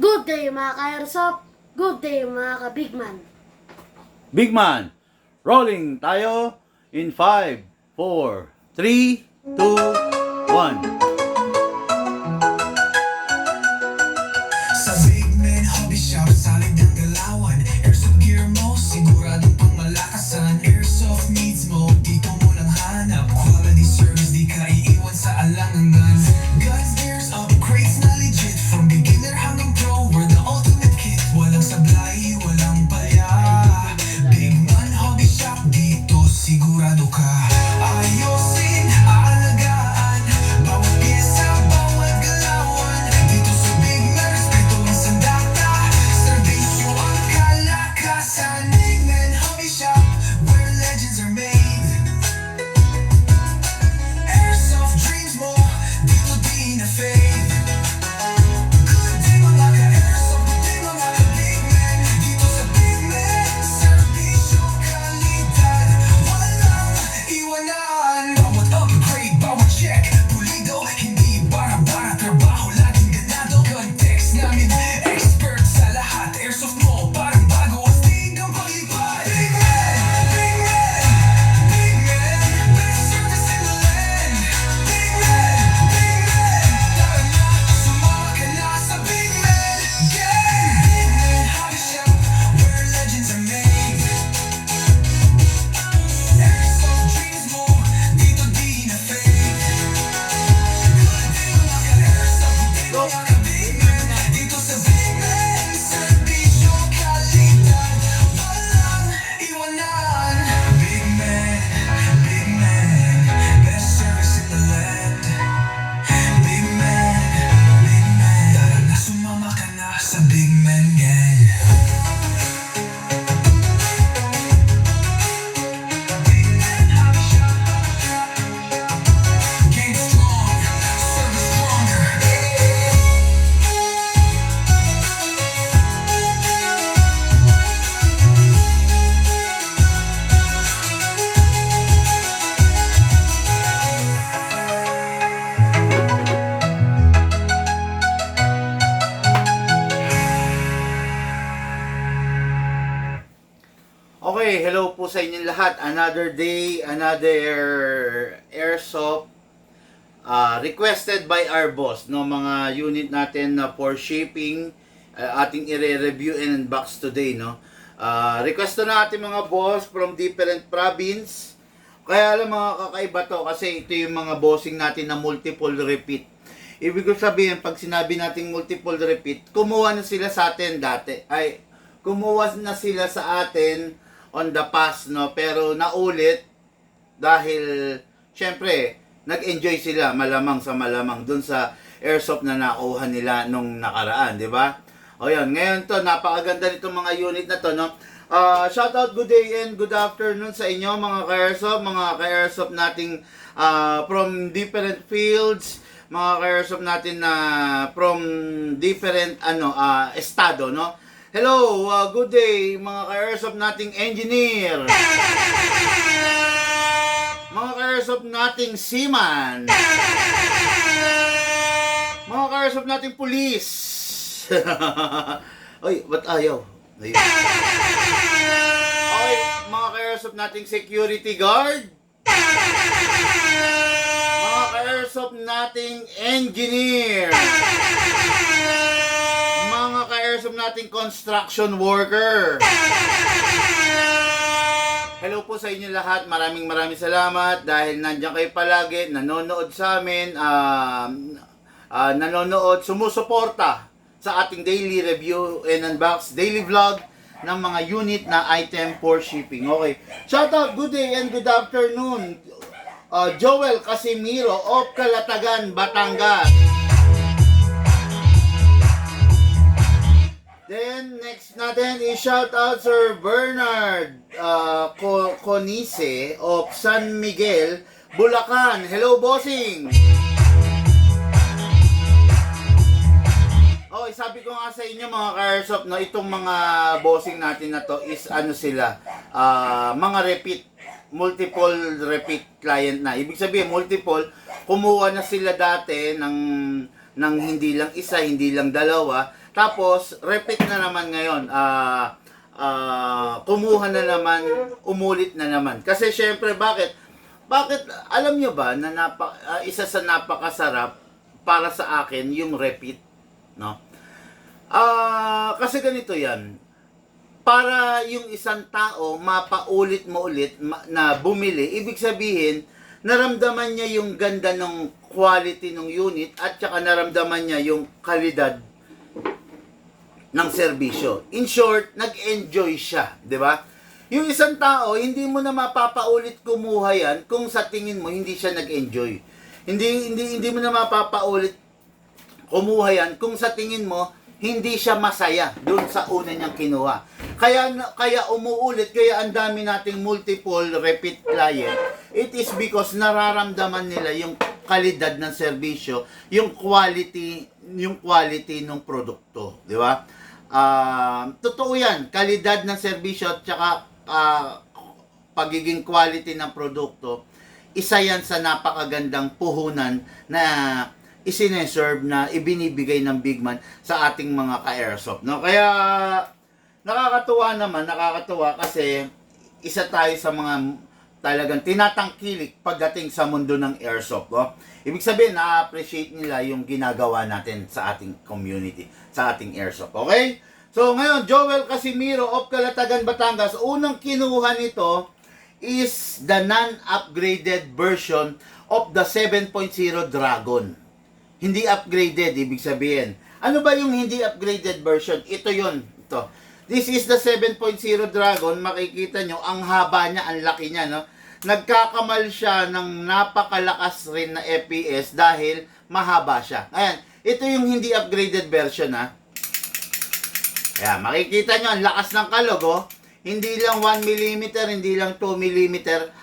Good day mga ka-airsoft. Good day mga ka-bigman. Big man, rolling tayo in 5, 4, 3, 2, 1. Sa Big Man Hobby Shop, salig ng galawan. Airsoft gear mo, siguradong pangmalakasan. Airsoft needs mo, dito mo lang hanap. Quality service, di ka iiwan sa alangan. Guns, gears, upgrades na legit. From beginner hanggang pro, we're the ultimate kit. Walang sablay, walang palya. Big Man Hobby Shop, dito sigurado ka. Ayosin, aalagaan, bawat pyesa, bawat galawan. Dito sa Big Man, respeto ang sandata. Serbisyo ang kalakasan. Big Man Hobby Shop, where legends are made. Airsoft dreams mo, dito di na fade. Good day mga ka-airsoft, good day mga ka-Big Man. Dito sa Big Man, serbisyo kalidad. Walang iwanan. Bawat upgrade, bawat check, pulido. Hindi bara-bara, trabaho laging ganado. Context namin, expert sa lahat. Airsoft mo, parang bago, astig ang paglipad. Big Man, Big Man, Big Man. Best service in the land. Big Man, Big Man. Tara na, sumama ka na sa Big Man Gang. Big Man Hobby Shop, where legends are made. Airsoft dreams mo, dito di na fade. Good day mga ka-airsoft, good day mga ka-Big Man. Dito sa Big Man, serbisyo kalidad. Walang iwanan. Big Man, Big Man. Best service in the land. Big Man, Big Man. Tara na, sumama ka na sa Big Man Gang. Big Man Hobby Shop. Game strong, service stronger. Okay, hello po sa inyong lahat. Another day, another airsoft requested by our boss, no, mga unit natin na for shipping, ating i-review and unbox today, no. Request to na ating mga boss from different province. Kaya alam mga kakaiba to kasi ito yung mga bossing natin na multiple repeat. Ibig ko sabihin, pag sinabi nating multiple repeat, kumuha na sila sa atin dati. Ay, kumuha na sila sa atin on the past, no? Pero naulit dahil, syempre, nag-enjoy sila malamang sa malamang dun sa airsoft na nakuha nila nung nakaraan, di ba? O yan, ngayon to, napakaganda nitong mga unit na to, no? Shout out, good day and good afternoon sa inyo mga ka-airsoft nating from different fields, mga ka-airsoft natin na from different estado, no? Hello, good day mga ka-airsoft nating engineer, mga ka-airsoft nating seaman, mga ka-airsoft nating police. Oy, ba't ayaw? Ayun. Okay, mga ka-airsoft nating security guard, mga ka-airsoft nating engineer, mga ka-airsoft nating construction worker. Hello po sa inyo lahat. Maraming salamat dahil nandiyan kayo palagi, nanonood sa amin, nanonood, sumusuporta sa ating daily review and unbox, daily vlog ng mga unit na item for shipping. Okay. Shout out, good day and good afternoon. Joel Casimiro of Calatagan, Batangas. Then, next natin is shout out Sir Bernard Conise of San Miguel, Bulacan. Hello, bossing! Okay, sabi ko nga sa inyo mga ka-airsoft, no, itong mga bossing natin na to is ano sila, mga repeat, multiple repeat client na. Ibig sabihin, multiple, kumuha na sila dati ng hindi lang isa, hindi lang dalawa, Tapos, repeat na naman ngayon. Kumuha na naman, umulit na naman. Kasi syempre, bakit? Bakit, alam nyo ba na isa sa napakasarap para sa akin yung repeat, no? Kasi ganito yan. Para yung isang tao mapaulit mo ulit na bumili, ibig sabihin, naramdaman niya yung ganda ng quality ng unit at saka naramdaman niya yung kalidad ng serbisyo. In short, nag-enjoy siya, di ba? Yung isang tao, hindi mo na mapapaulit kumuha yan kung sa tingin mo hindi siya nag-enjoy. Hindi mo na mapapaulit kumuha yan kung sa tingin mo hindi siya masaya doon sa una niyang kinuha. Kaya umuulit, kaya ang dami nating multiple repeat client. It is because nararamdaman nila yung kalidad ng serbisyo, yung quality ng produkto, di ba? Totoo yan, kalidad ng serbisyo at saka pagiging quality ng produkto, isa yan sa napakagandang puhunan na isineserve na ibinibigay ng Big Man sa ating mga ka-airsoft, no? Kaya nakakatuwa kasi isa tayo sa mga talagang tinatangkilik pagdating sa mundo ng airsoft, no? Ibig sabihin, na-appreciate nila yung ginagawa natin sa ating community, sa ating airsoft, okay? So ngayon, Joel Casimiro of Calatagan, Batangas, unang kinuha nito is the non-upgraded version of the 7.0 Dragon. Hindi upgraded, ibig sabihin. Ano ba yung hindi upgraded version? Ito yun. Ito. This is the 7.0 Dragon. Makikita nyo, ang haba niya, ang laki niya, no? Nagkakamal siya ng napakalakas rin na FPS dahil mahaba siya. Ayan, ito yung hindi upgraded version, ha? Ayan, makikita nyo, ang lakas ng kalog, oh. Hindi lang 1mm, hindi lang 2mm.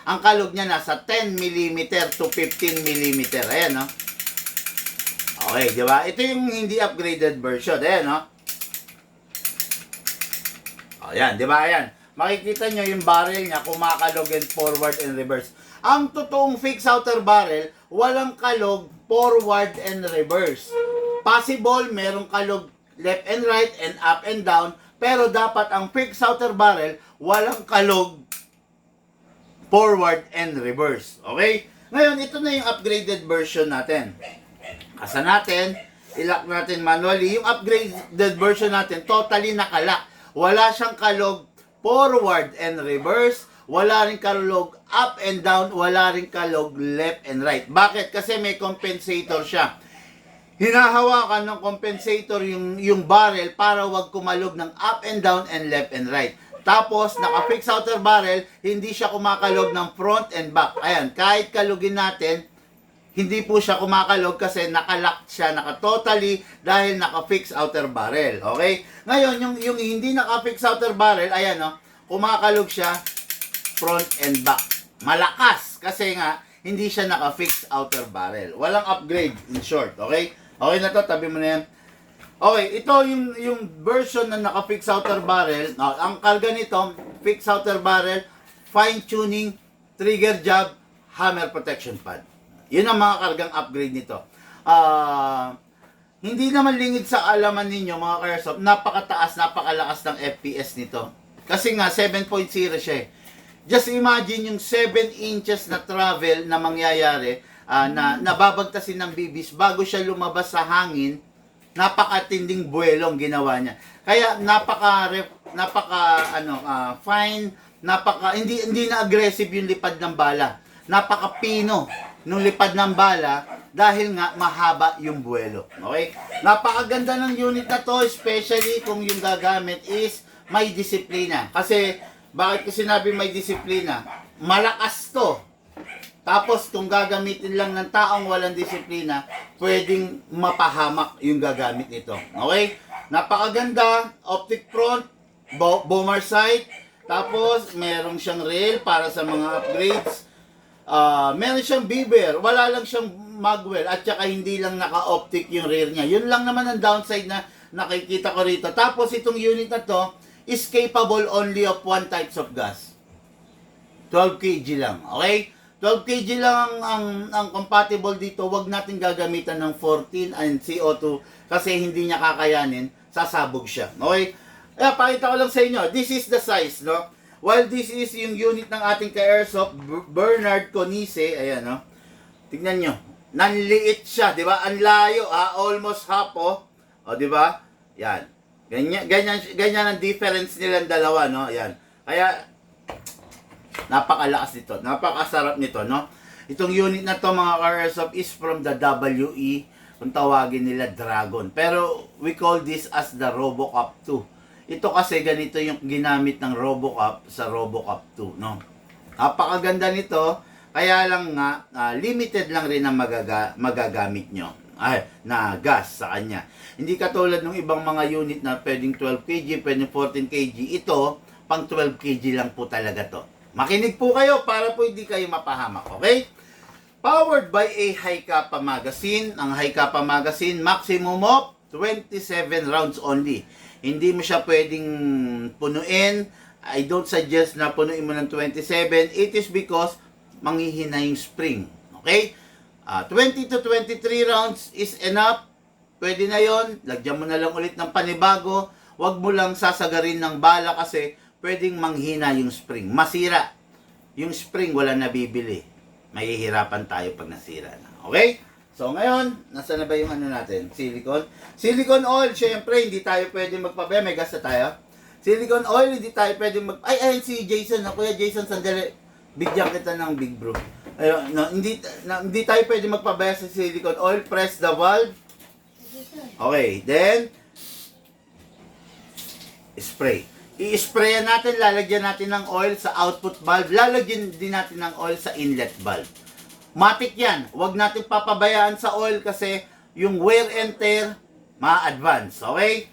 Ang kalog niya nasa 10mm to 15mm. Ayan, no? Okay, di ba? Ito yung hindi upgraded version. Ayan, no? O, yan, di ba? Ayan. Makikita nyo yung barrel niya, kumakalog and forward and reverse. Ang totoong fixed outer barrel, walang kalog forward and reverse. Possible, merong kalog left and right and up and down, pero dapat ang fixed outer barrel, walang kalog forward and reverse. Okay? Ngayon, ito na yung upgraded version natin. Asa natin, ilock natin manually. Yung upgraded version natin, totally nakalock. Wala siyang kalog forward and reverse. Wala rin kalog up and down. Wala rin kalog left and right. Bakit? Kasi may compensator siya. Hinahawakan ng compensator yung barrel para wag kumalog ng up and down and left and right. Tapos, naka-fix outer barrel, hindi siya kumakalog ng front and back. Ayan, kahit kalugin natin, hindi po siya kumakalog kasi nakalock siya, naka-totally dahil naka-fix outer barrel. Okay? Ngayon, yung hindi naka-fix outer barrel, ayan, no, kumakalog siya front and back. Malakas kasi nga, hindi siya naka-fix outer barrel. Walang upgrade, in short. Okay? Okay na to, tabi mo na yan. Okay, ito yung version na naka-fix outer barrel. Ang karga nito, fix outer barrel, fine tuning, trigger job, hammer protection pad. Yun ang mga kargang upgrade nito. Hindi naman lingid sa alaman ninyo mga ka-airsoft, napakataas, napakalakas ng FPS nito. Kasi nga 7.0 siya eh. Just imagine yung 7 inches na travel na mangyayari na nababagtasin ng bibis bago siya lumabas sa hangin. Napakatinding buwelong ginawa niya. Kaya fine, hindi na aggressive yung lipad ng bala. Napakapino nung lipad ng bala dahil nga mahaba yung buwelo. Okay? Napakaganda ng unit na to, especially kung yung gagamit is may disiplina. Kasi, bakit ko sinabi may disiplina? Malakas to. Tapos, kung gagamitin lang ng taong walang disiplina, pwedeng mapahamak yung gagamit nito. Okay? Napakaganda, optic front, bomber sight, tapos, meron siyang rail para sa mga upgrades. Meron siyang beaver, wala lang siyang magwell, at saka hindi lang naka-optic yung rear niya. Yun lang naman ang downside na nakikita ko rito. Tapos, itong unit na to is capable only of one types of gas. 12 kg lang, okay? 12 kg lang ang compatible dito. Huwag natin gagamitan ng 14 and CO2 kasi hindi niya kakayanin sasabog siya. Okay? Kaya pakita ko lang sa inyo, this is the size, no? While this is yung unit ng ating ka-airsoft, Bernard Conice, ayan, no? Tignan nyo, nanliit siya, di ba? Ang layo, almost half, oh. O, di ba? Yan. Ganyan ang difference nilang dalawa, no? Yan. Kaya, napakalakas nito. Napakasarap nito, no? Itong unit na to, mga ka-airsoft, is from the WE, kung tawagin nila Dragon. Pero, we call this as the RoboCop 2. Ito kasi ganito yung ginamit ng RoboCop sa RoboCop 2, no? Napakaganda nito, kaya lang nga, limited lang rin ang magagamit nyo. Na gas sa kanya. Hindi katulad ng ibang mga unit na pwedeng 12 kg, pwedeng 14 kg. Ito, pang 12 kg lang po talaga to. Makinig po kayo para po hindi kayo mapahamak, okay? Powered by a high kappa magazine. Ang high kappa magazine, maximum of 27 rounds only. Hindi mo siya pwedeng punuin. I don't suggest na punuin mo ng 27. It is because manghihina yung spring. Okay? 20 to 23 rounds is enough. Pwede na yon. Lagyan mo na lang ulit ng panibago. Huwag mo lang sasagarin ng bala kasi pwedeng manghina yung spring. Masira. Yung spring wala na bibili. Mahihirapan tayo pag nasira na. Okay? So ngayon, nasa na ba yung ano natin? Silicone. Silicone oil, syempre, hindi tayo pwede magpabaya. May gas na tayo. Silicone oil, hindi tayo pwede ayun si Jason. Kuya Jason, sandali. Bigyan kita ng big bro. Ayun, hindi tayo pwede magpabaya sa silicone oil. Press the valve. Okay, then spray. I-sprayan natin, lalagyan natin ng oil sa output valve. Lalagyan din natin ng oil sa inlet valve. Matik yan. Huwag natin papabayaan sa oil kasi yung wear and tear ma-advance. Okay?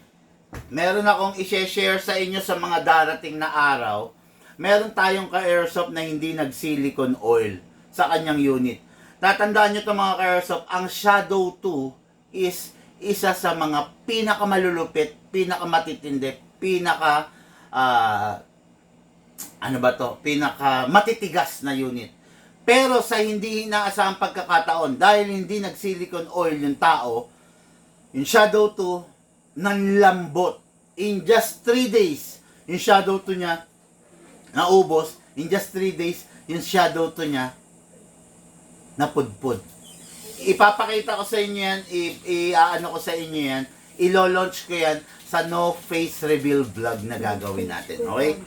Meron akong i-share sa inyo sa mga darating na araw. Meron tayong ka-airsoft na hindi nag-silicone oil sa kanyang unit. Tatandaan nyo ito mga ka-airsoft, ang Shadow 2 is isa sa mga pinakamalulupit, pinakamatitindi, pinakamatitigas na unit. Pero sa hindi inaasahang pagkakataon, dahil hindi nag-silicone oil yung tao, yung Shadow 2, nanlambot. In just 3 days, yung Shadow 2 niya, naubos. In just 3 days, yung Shadow 2 niya, napudpud. Ipapakita ko sa inyo yan, i-ano ko sa inyo yan, ilo-launch ko yan sa no face reveal vlog na gagawin natin. Okay?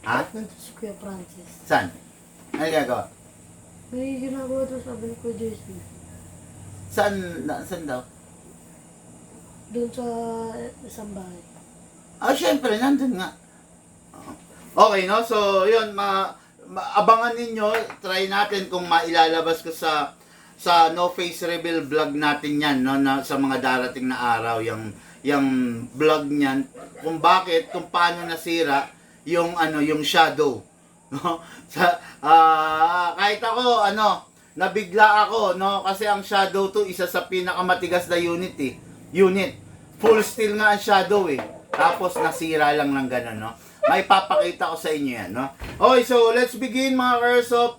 Ha? Si Kuya Francis. Saan? Ano gagawa? May ginagawa doon sabi ni Kuya Jason. Saan daw? Doon sa isang bahay. Syempre, nandun nga. Okay, no? So, yun, abangan ninyo, try natin kung mailalabas ko sa no face reveal vlog natin yan, no? Sa mga darating na araw, yung vlog niyan, kung paano nasira yung shadow. No? Kahit ako, nabigla ako, no? Kasi ang Shadow 2, isa sa pinakamatigas na unit. Full steel nga ang Shadow, eh. Tapos, nasira lang ng gano'n, no? May papakita ko sa inyo yan, no? Okay, so, let's begin, mga ka-airsoft.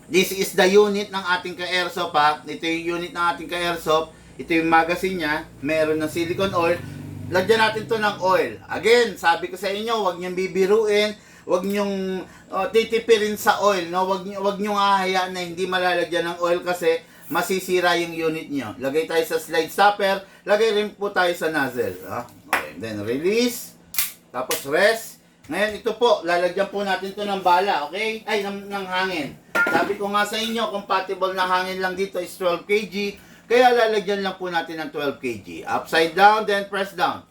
This is the unit ng ating ka-airsoft, ha? Ito yung unit ng ating ka-airsoft. Ito yung magazine niya. Meron ng silicone oil. Lagyan natin to ng oil. Again, sabi ko sa inyo, huwag niyong bibiruin. Huwag niyong titipirin sa oil, no? Huwag niyong hahayaan na hindi malalagyan ng oil kasi masisira yung unit niyo. Lagay tayo sa slide stopper, lagay rin po tayo sa nozzle. Okay, then release, tapos rest. Ngayon ito po, lalagyan po natin to ng bala, okay? Ay, ng hangin. Sabi ko nga sa inyo, compatible na hangin lang dito is 12 kg, kaya lalagyan lang po natin ng 12 kg. Upside down, then press down.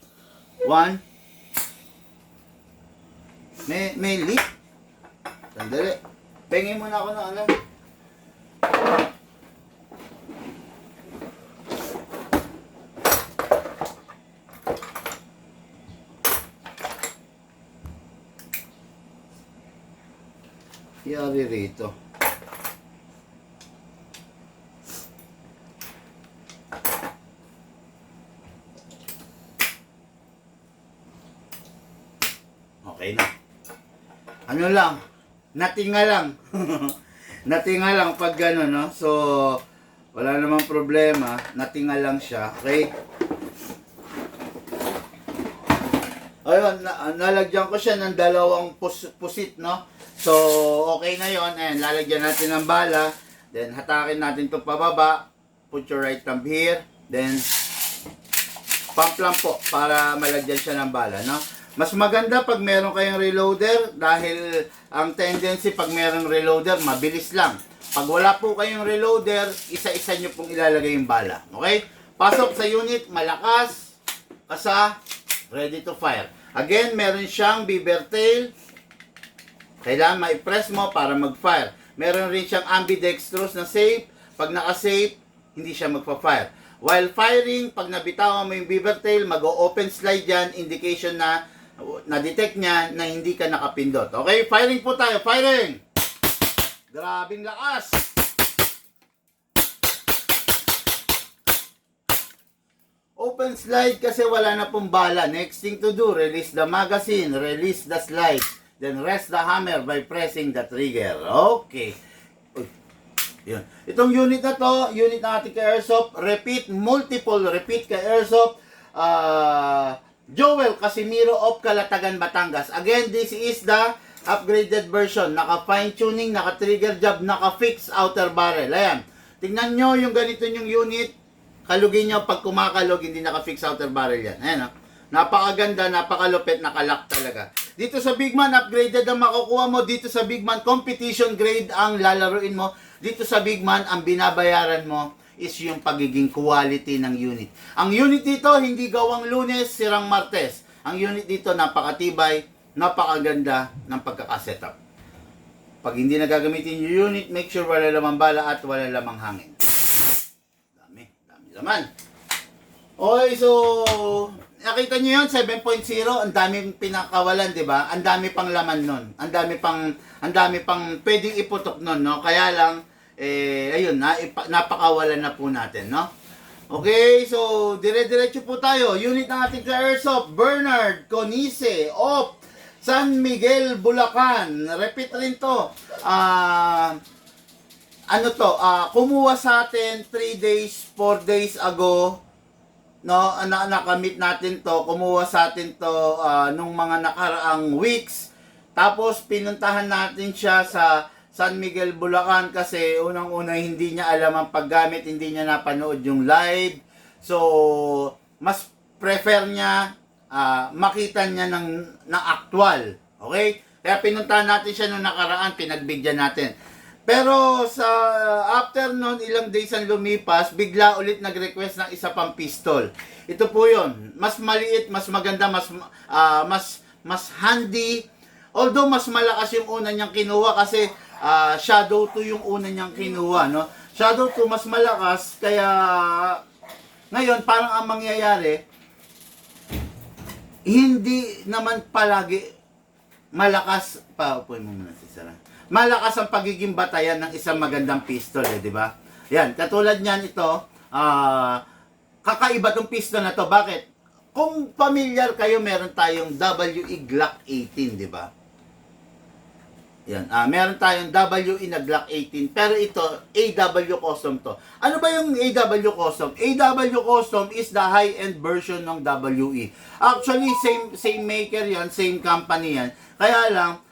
1. May leak? Sandali. Pengin muna ako ng Yari rito. Okay na. Ano lang, natinga lang. Natinga lang pag gano'n, no? So, wala namang problema. Natinga lang siya, okay? Ayun, nalagyan ko siya ng dalawang pusit, no? So, okay na yon. Ayan, lalagyan natin ng bala. Then, hatakin natin ito pababa. Put your right thumb here. Then, pump lang po para malagyan siya ng bala, no? Mas maganda pag meron kayong reloader dahil ang tendency pag meron reloader, mabilis lang. Pag wala po kayong reloader, isa-isa nyo pong ilalagay yung bala. Okay? Pasok sa unit, malakas, kasa, ready to fire. Again, meron siyang beaver tail. Kailangan ma-press mo para mag-fire. Meron rin siyang ambidextrous na safe. Pag naka-safe, hindi siya magpa-fire. While firing, pag nabitawan mo yung beaver tail, mag-open slide yan, indication na na-detect niya na hindi ka nakapindot. Okay? Firing po tayo. Firing! Grabing lakas! Open slide kasi wala na pong bala. Next thing to do, release the magazine, release the slide, then rest the hammer by pressing the trigger. Okay. Uy. Yun. Itong unit na to, unit na ating ka-airsoft, multiple repeat ka-airsoft, Joel Casimiro of Calatagan, Batangas. Again, this is the upgraded version. Naka-fine tuning, naka-trigger job, naka-fix outer barrel. Ayan. Tingnan nyo yung ganito yung unit. Kalugin nyo pag kumakalog, hindi naka-fix outer barrel yan. Ayan, napakaganda, napakalupit, nakalock talaga. Dito sa Big Man, upgraded ang makukuha mo. Dito sa Big Man, competition grade ang lalaruin mo. Dito sa Big Man, ang binabayaran mo is yung pagiging quality ng unit. Ang unit dito, hindi gawang Lunes, sirang Martes. Ang unit dito, napakatibay, napakaganda ng pagkakasetup. Pag hindi na gagamitin yung unit, make sure wala lamang bala at wala lamang hangin. Laman. Okay, so nakita niyo 'yon, 7.0, ang daming pinakawalan, 'di ba? Ang dami pang laman nun. Ang dami pang pwedeng iputok nun, no? Kaya lang ayun, napakawalan na po natin, no? Okay, so dire-diretso po tayo. Unit ng ating airsoft, Bernard Conice of San Miguel, Bulacan. Repeat rin to. Kumuha sa atin 3 days, 4 days ago, no, nakamit natin to, kumuha sa atin to nung mga nakaraang weeks. Tapos pinuntahan natin siya sa San Miguel, Bulacan kasi unang-una hindi niya alam ang paggamit, hindi niya napanood yung live. So, mas prefer niya makita niya ng actual. Okay? Kaya pinuntahan natin siya nung nakaraan, pinagbigyan natin. Pero sa after nun, ilang days ang lumipas, bigla ulit nag-request ng isa pang pistol. Ito po yun. Mas maliit, mas maganda, mas handy. Although mas malakas yung una niyang kinuha kasi Shadow 2 yung una niyang kinuha. No? Shadow 2 mas malakas, kaya ngayon parang ang mangyayari, hindi naman palagi malakas. Paupuin mo muna si Sarah. Malakas ang pagiging batayan ng isang magandang pistol, di ba? Yan, katulad niyan ito, kakaiba tong pistol na to. Bakit? Kung familiar kayo, meron tayong WE Glock 18, di ba? Yan, meron tayong WE na Glock 18, pero ito, AW Custom to. Ano ba yung AW Custom? AW Custom is the high-end version ng WE. Actually, same maker yan, same company yan. Kaya lang,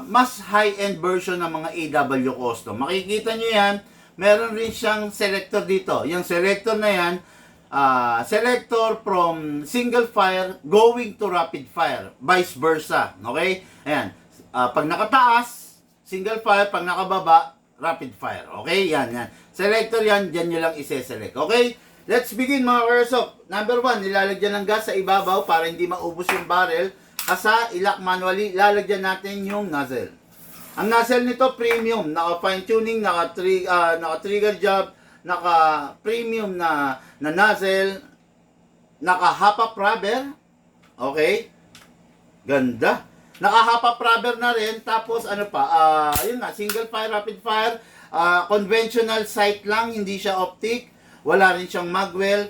mas high-end version ng mga AW Custom. Makikita nyo yan, meron rin siyang selector dito. Yung selector na yan, selector from single fire going to rapid fire. Vice versa. Okay? Ayan. Pag nakataas, single fire. Pag nakababa, rapid fire. Okay? Yan, yan. Selector yan, dyan nyo lang ise-select. Okay? Let's begin mga airsoft. Number 1, nilalagyan ng gas sa ibabaw para hindi maubos yung barrel. Kasa, ilak manually, lalagyan natin yung nozzle. Ang nozzle nito, premium. Naka-fine tuning, naka-trigger job, naka-premium na nozzle, naka-hop-up rubber. Okay? Ganda. Naka-hop-up rubber na rin. Tapos, ano pa, yun nga, single fire, rapid fire, conventional sight lang, hindi siya optic. Wala rin siyang magwell.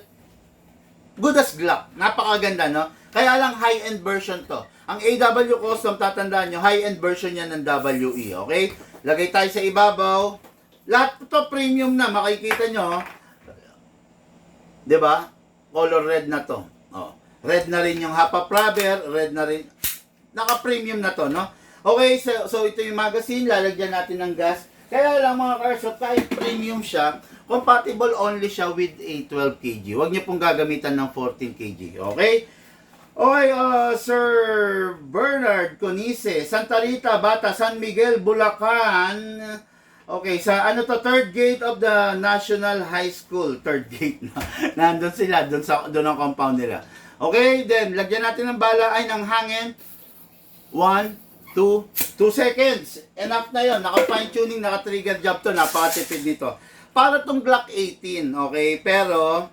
Good as Glock. Napakaganda, no? Kaya lang high-end version to. Ang AW Custom, tatandaan nyo, high-end version yan ng WE, okay? Lagay tayo sa ibabaw. Lahat to premium na, makikita nyo. 'Di ba? Color red na to. Oh. Red na rin yung half rubber, red na rin. Naka-premium na to, no? Okay, so ito yung magazine, lalagyan natin ng gas. Kaya lang mga ka-airsoft, kahit premium siya, compatible only siya with a 12 kg. Huwag niyo pong gagamitan ng 14 kg, okay? Okay, Sir Bernard Conise, Santa Rita, Bata, San Miguel, Bulacan. Okay, sa ano to, third gate of the National High School. Third gate na. Nandun sila, doon ang compound nila. Okay, then, lagyan natin ng bala ay ng hangin. 1, 2 seconds. Enough na yon. Naka-fine tuning, naka-trigger job to. Napakatipid nito. Para tong Glock 18, okay? Pero,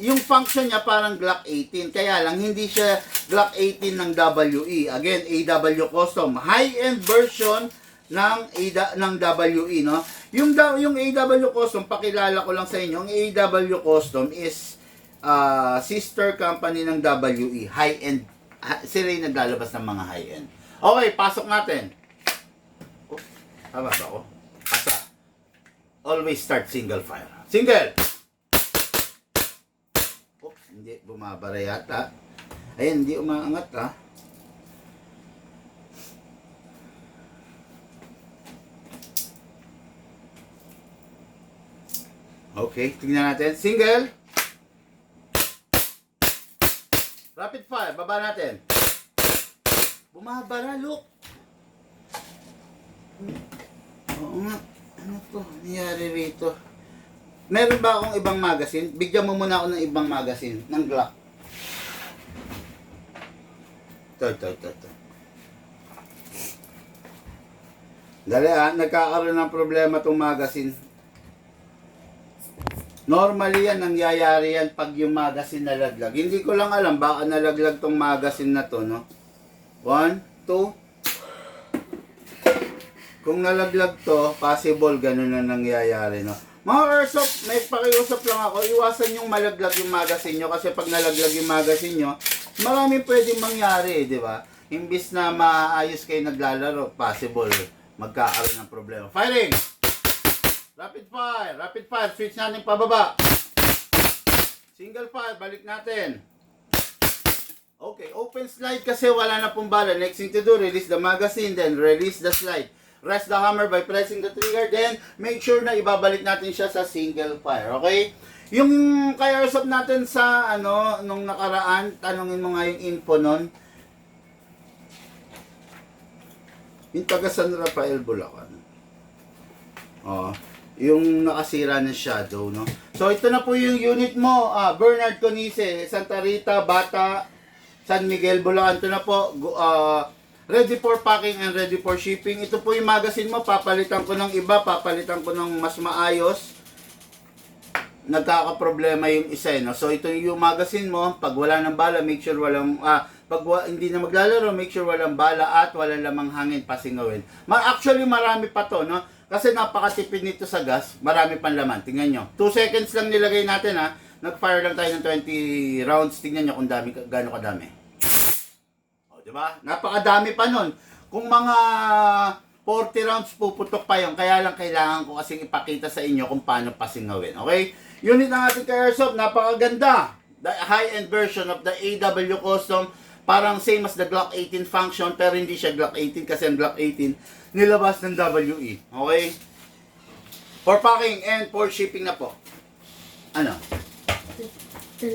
yung function niya parang Glock 18. Kaya lang, hindi siya Glock 18 ng WE. Again, AW Custom. High-end version ng WE, no? Yung AW Custom, pakilala ko lang sa inyo, ang AW Custom is sister company ng WE. High-end. Sila yung naglalabas ng mga high-end. Okay, pasok natin. Oh, tama ba ako? Asa. Always start single fire. Single! Oops, hindi. Bumabara yata. Ayan, hindi umaangat ha. Okay, tingnan natin. Single. Rapid fire, baba natin. Bumabara, look. Oo nga. Ano to? Nangyari rito. Meron ba akong ibang magazine? Bigyan mo muna ako ng ibang magazine. Ng Glock. Ito. Dali nagkakaroon ng problema tong magazine. Normally yan, nangyayari yan pag yung magazine nalaglag. Hindi ko lang alam, baka nalaglag tong magazine na to, no? 1, 2. Kung nalaglag to, possible ganun na nangyayari, no? Mga airsoft, may pakiusap lang ako, iwasan yung malaglag yung magazine nyo kasi pag nalaglag yung magazine nyo, maraming pwedeng mangyari, di ba? Imbis na maayos kayo naglalaro, possible magkakaroon ng problema. Firing! Rapid fire, switch natin pababa. Single fire, balik natin. Okay, open slide kasi wala na pong bala. Next thing to do, release the magazine, then release the slide. Rest the hammer by pressing the trigger, then make sure na ibabalik natin siya sa single fire, okay? Yung kaya airsoft natin sa nung nakaraan, tanungin mo nga yung info nun. Yung taga San Rafael, Bulacan. Yung nakasira ng shadow, no? So, ito na po yung unit mo. Bernard Conise, Santa Rita, Bata, San Miguel, Bulacan. Ito na po. Ready for packing and ready for shipping. Ito po yung magazine mo. Papalitan ko ng iba. Papalitan ko ng mas maayos. Nagkakaproblema yung isa, no? So, ito yung magazine mo. Pag wala ng bala, make sure walang... pag hindi na maglalaro, make sure walang bala at walang lamang hangin pasingawin. Actually, marami pa to, no? Kasi napakatipid nito sa gas, marami pang laman. Tingnan nyo. 2 seconds lang nilagay natin ha. Nag-fire lang tayo ng 20 rounds. Tingnan nyo kung gaano kadami. O, diba? Napakadami pa nun. Kung mga 40 rounds puputok pa yun, kaya lang kailangan ko kasing ipakita sa inyo kung paano pasingawin. Okay? Unit ng ating ka-airsoft, napakaganda. The high-end version of the AW Custom. Parang same as the Glock 18 function, pero hindi siya Glock 18 kasi ang Glock 18 nilabas ng WE. Okay? For packing and for shipping na po. Ano?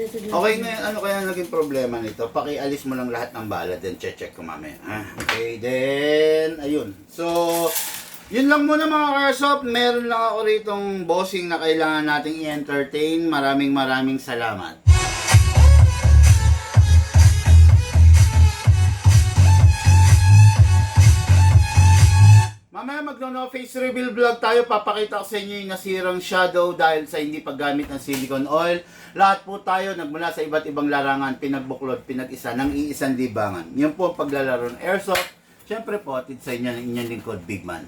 Okay na, ano kaya naging problema nito? Pakialis mo lang lahat ng bala, then check ko mamaya. Okay, then, ayun. So, yun lang muna mga airsoft. Meron lang ako ritong bossing na kailangan nating i-entertain. Maraming salamat. Mamaya magno face reveal vlog tayo. Papakita ko sa inyo yung nasirang shadow dahil sa hindi paggamit ng silicone oil. Lahat po tayo nagmula sa iba't ibang larangan, pinagbuklod, pinag-isa ng iisang libangan. Yun po ang paglalaro ng airsoft. Siyempre po, atid sa inyo ng inyong lingkod, Big Man.